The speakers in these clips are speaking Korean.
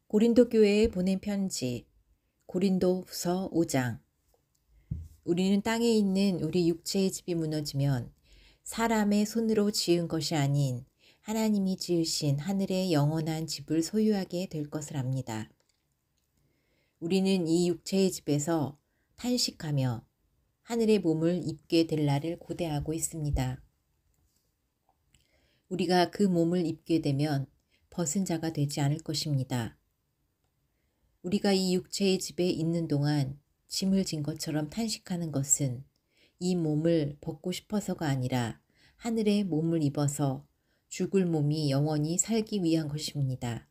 고린도 교회에 보낸 편지 고린도후서 5장. 우리는 땅에 있는 우리 육체의 집이 무너지면 사람의 손으로 지은 것이 아닌 하나님이 지으신 하늘의 영원한 집을 소유하게 될 것을 압니다. 우리는 이 육체의 집에서 탄식하며 하늘의 몸을 입게 될 날을 고대하고 있습니다. 우리가 그 몸을 입게 되면 벗은 자가 되지 않을 것입니다. 우리가 이 육체의 집에 있는 동안 짐을 진 것처럼 탄식하는 것은 이 몸을 벗고 싶어서가 아니라 하늘의 몸을 입어서 죽을 몸이 영원히 살기 위한 것입니다.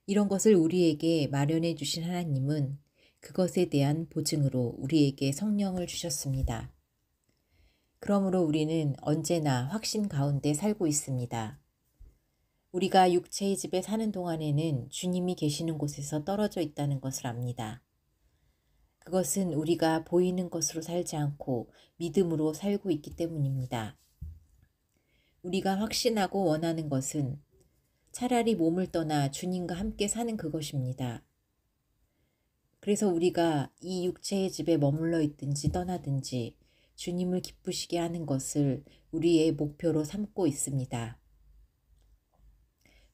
이런 것을 우리에게 마련해 주신 하나님은 그것에 대한 보증으로 우리에게 성령을 주셨습니다. 그러므로 우리는 언제나 확신 가운데 살고 있습니다. 우리가 육체의 집에 사는 동안에는 주님이 계시는 곳에서 떨어져 있다는 것을 압니다. 그것은 우리가 보이는 것으로 살지 않고 믿음으로 살고 있기 때문입니다. 우리가 확신하고 원하는 것은 차라리 몸을 떠나 주님과 함께 사는 그것입니다. 그래서 우리가 이 육체의 집에 머물러 있든지 떠나든지 주님을 기쁘시게 하는 것을 우리의 목표로 삼고 있습니다.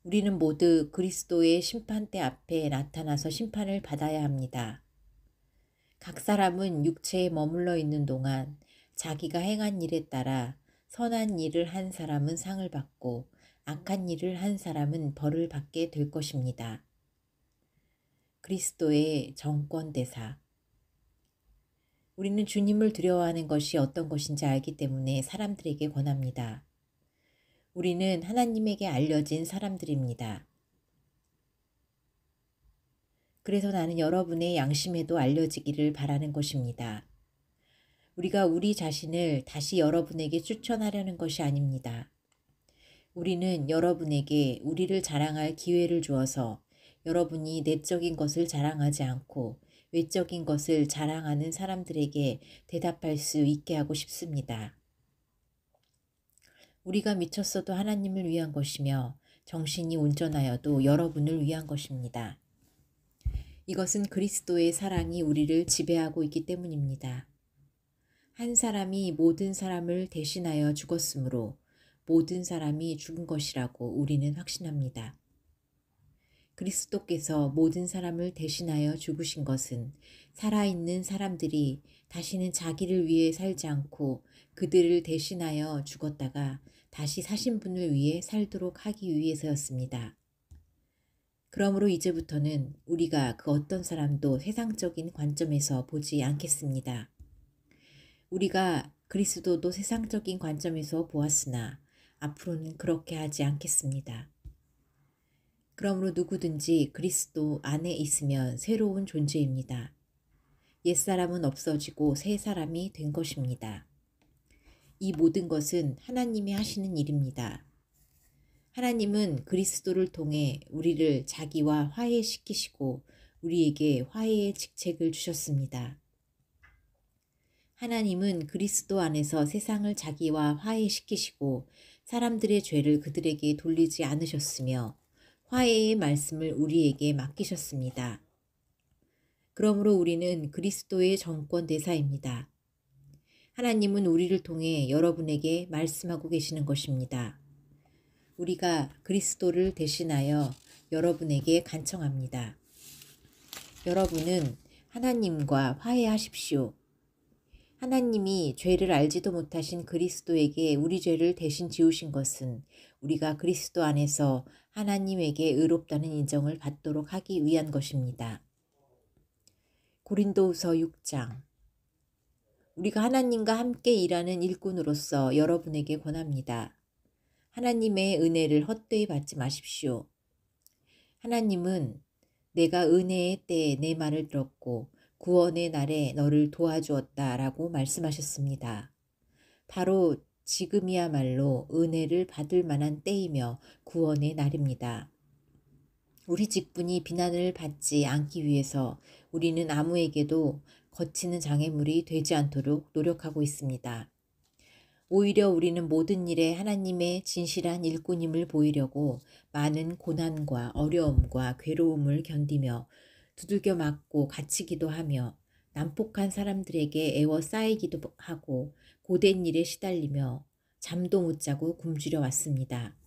우리는 모두 그리스도의 심판대 앞에 나타나서 심판을 받아야 합니다. 각 사람은 육체에 머물러 있는 동안 자기가 행한 일에 따라 선한 일을 한 사람은 상을 받고 악한 일을 한 사람은 벌을 받게 될 것입니다. 그리스도의 정권대사. 우리는 주님을 두려워하는 것이 어떤 것인지 알기 때문에 사람들에게 권합니다. 우리는 하나님에게 알려진 사람들입니다. 그래서 나는 여러분의 양심에도 알려지기를 바라는 것입니다. 우리가 우리 자신을 다시 여러분에게 추천하려는 것이 아닙니다. 우리는 여러분에게 우리를 자랑할 기회를 주어서 여러분이 내적인 것을 자랑하지 않고 외적인 것을 자랑하는 사람들에게 대답할 수 있게 하고 싶습니다. 우리가 미쳤어도 하나님을 위한 것이며 정신이 온전하여도 여러분을 위한 것입니다. 이것은 그리스도의 사랑이 우리를 지배하고 있기 때문입니다. 한 사람이 모든 사람을 대신하여 죽었으므로 모든 사람이 죽은 것이라고 우리는 확신합니다. 그리스도께서 모든 사람을 대신하여 죽으신 것은 살아있는 사람들이 다시는 자기를 위해 살지 않고 그들을 대신하여 죽었다가 다시 사신 분을 위해 살도록 하기 위해서였습니다. 그러므로 이제부터는 우리가 그 어떤 사람도 세상적인 관점에서 보지 않겠습니다. 우리가 그리스도도 세상적인 관점에서 보았으나 앞으로는 그렇게 하지 않겠습니다. 그러므로 누구든지 그리스도 안에 있으면 새로운 존재입니다. 옛사람은 없어지고 새 사람이 된 것입니다. 이 모든 것은 하나님이 하시는 일입니다. 하나님은 그리스도를 통해 우리를 자기와 화해시키시고 우리에게 화해의 직책을 주셨습니다. 하나님은 그리스도 안에서 세상을 자기와 화해시키시고 사람들의 죄를 그들에게 돌리지 않으셨으며 화해의 말씀을 우리에게 맡기셨습니다. 그러므로 우리는 그리스도의 정권대사입니다. 하나님은 우리를 통해 여러분에게 말씀하고 계시는 것입니다. 우리가 그리스도를 대신하여 여러분에게 간청합니다. 여러분은 하나님과 화해하십시오. 하나님이 죄를 알지도 못하신 그리스도에게 우리 죄를 대신 지우신 것은 우리가 그리스도 안에서 하나님에게 의롭다는 인정을 받도록 하기 위한 것입니다. 고린도후서 6장. 우리가 하나님과 함께 일하는 일꾼으로서 여러분에게 권합니다. 하나님의 은혜를 헛되이 받지 마십시오. 하나님은 내가 은혜의 때에 내 말을 들었고 구원의 날에 너를 도와주었다 라고 말씀하셨습니다. 바로 지금이야말로 은혜를 받을 만한 때이며 구원의 날입니다. 우리 직분이 비난을 받지 않기 위해서 우리는 아무에게도 거치는 장애물이 되지 않도록 노력하고 있습니다. 오히려 우리는 모든 일에 하나님의 진실한 일꾼임을 보이려고 많은 고난과 어려움과 괴로움을 견디며 두들겨 맞고 갇히기도 하며 난폭한 사람들에게 애워싸이기도 하고 고된 일에 시달리며 잠도 못 자고 굶주려 왔습니다.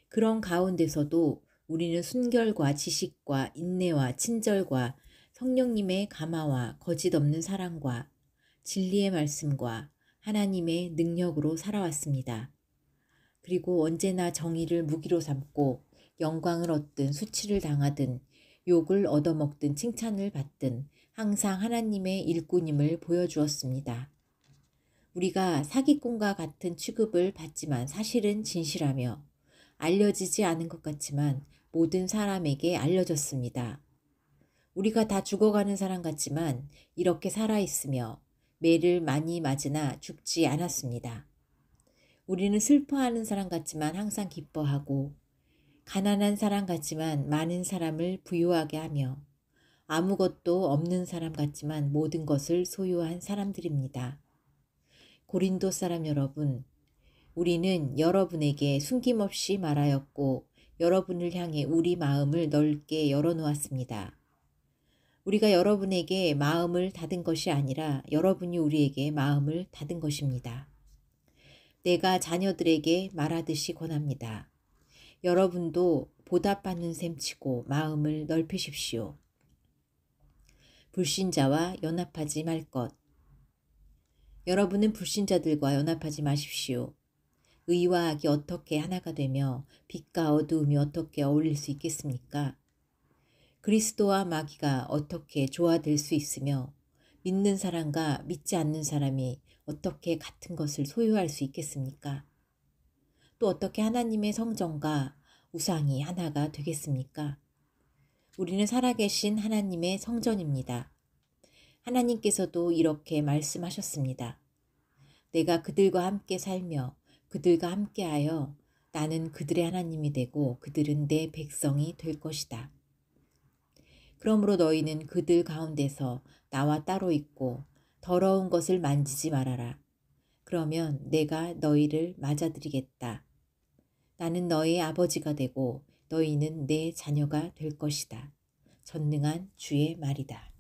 그런 가운데서도 우리는 순결과 지식과 인내와 친절과 성령님의 감화와 거짓 없는 사랑과 진리의 말씀과 하나님의 능력으로 살아왔습니다. 그리고 언제나 정의를 무기로 삼고 영광을 얻든 수치를 당하든 욕을 얻어먹든 칭찬을 받든 항상 하나님의 일꾼임을 보여주었습니다. 우리가 사기꾼과 같은 취급을 받지만 사실은 진실하며 알려지지 않은 것 같지만 모든 사람에게 알려졌습니다. 우리가 다 죽어가는 사람 같지만 이렇게 살아있으며 매를 많이 맞으나 죽지 않았습니다. 우리는 슬퍼하는 사람 같지만 항상 기뻐하고 가난한 사람 같지만 많은 사람을 부유하게 하며 아무것도 없는 사람 같지만 모든 것을 소유한 사람들입니다. 고린도 사람 여러분, 우리는 여러분에게 숨김없이 말하였고 여러분을 향해 우리 마음을 넓게 열어놓았습니다. 우리가 여러분에게 마음을 닫은 것이 아니라 여러분이 우리에게 마음을 닫은 것입니다. 내가 자녀들에게 말하듯이 권합니다. 여러분도 보답받는 셈 치고 마음을 넓히십시오. 불신자와 연합하지 말 것. 여러분은 불신자들과 연합하지 마십시오. 의와 악이 어떻게 하나가 되며 빛과 어두움이 어떻게 어울릴 수 있겠습니까? 그리스도와 마귀가 어떻게 조화될 수 있으며 믿는 사람과 믿지 않는 사람이 어떻게 같은 것을 소유할 수 있겠습니까? 또 어떻게 하나님의 성전과 우상이 하나가 되겠습니까? 우리는 살아계신 하나님의 성전입니다. 하나님께서도 이렇게 말씀하셨습니다. 내가 그들과 함께 살며 그들과 함께하여 나는 그들의 하나님이 되고 그들은 내 백성이 될 것이다. 그러므로 너희는 그들 가운데서 나와 따로 있고 더러운 것을 만지지 말아라. 그러면 내가 너희를 맞아들이겠다. 나는 너희의 아버지가 되고 너희는 내 자녀가 될 것이다. 전능한 주의 말이다.